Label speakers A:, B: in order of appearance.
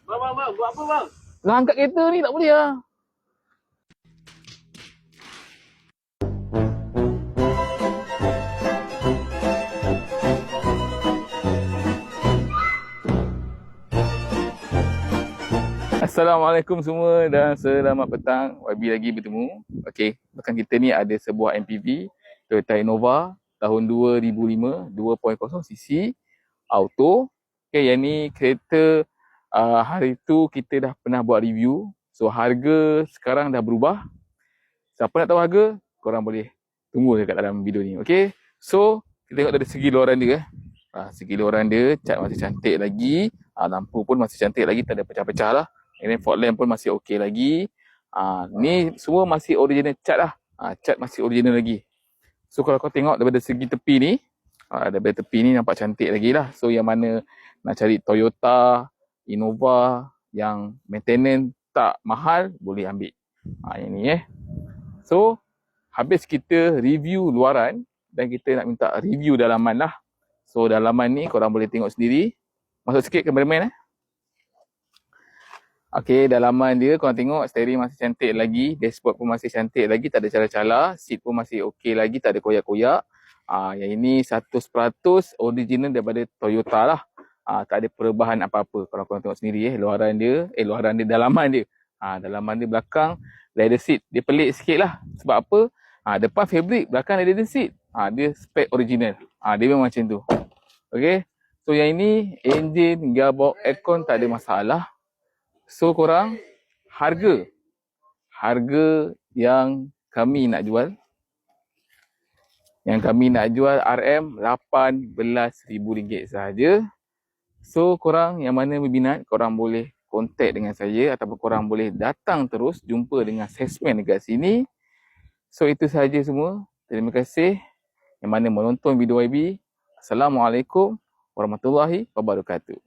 A: Bang, buat apa bang?
B: Nak angkat kereta ni tak boleh lah. Assalamualaikum semua dan selamat petang. YB lagi bertemu. Okey, belakang kita ni ada sebuah MPV Toyota Innova tahun 2005, 2.0 cc auto. Okey, yang ni kereta hari tu kita dah pernah buat review. So harga sekarang dah berubah. Siapa nak tahu harga, korang boleh tunggu dekat dalam video ni. Okey. So, kita tengok dari segi luaran dia. Segi luaran dia, cat masih cantik lagi. Lampu pun masih cantik lagi, tak ada pecah-pecah lah. Ini fog lamp pun masih okey lagi. Ni semua masih original cat lah. Cat masih original lagi. So, kalau kau tengok daripada segi tepi ni, daripada tepi ni nampak cantik lagi lah. So, yang mana nak cari Toyota, Innova yang maintenance tak mahal, boleh ambil. Yang ni So, habis kita review luaran dan kita nak minta review dalaman lah. So, dalaman ni korang boleh tengok sendiri. Masuk sikit cameraman Okey, dalaman dia korang tengok steering masih cantik lagi, dashboard pun masih cantik lagi, tak ada cala-cala, seat pun masih okey lagi, tak ada koyak-koyak. Yang ini 100% original daripada Toyota lah. Tak ada perubahan apa-apa. Korang tengok sendiri luaran dia, dalaman dia. Dalaman dia belakang leather seat. Dia pelik sikit lah. Sebab apa? Depan fabric, belakang leather seat. Dia spek original. Dia memang macam tu. Okay. So yang ini engine, gearbox, aircon tak ada masalah. So korang, harga yang kami nak jual. Yang kami nak jual RM18,000 sahaja. So korang yang mana berminat, korang boleh kontak dengan saya ataupun korang boleh datang terus jumpa dengan salesman dekat sini. So itu sahaja semua. Terima kasih yang mana menonton video YB. Assalamualaikum warahmatullahi wabarakatuh.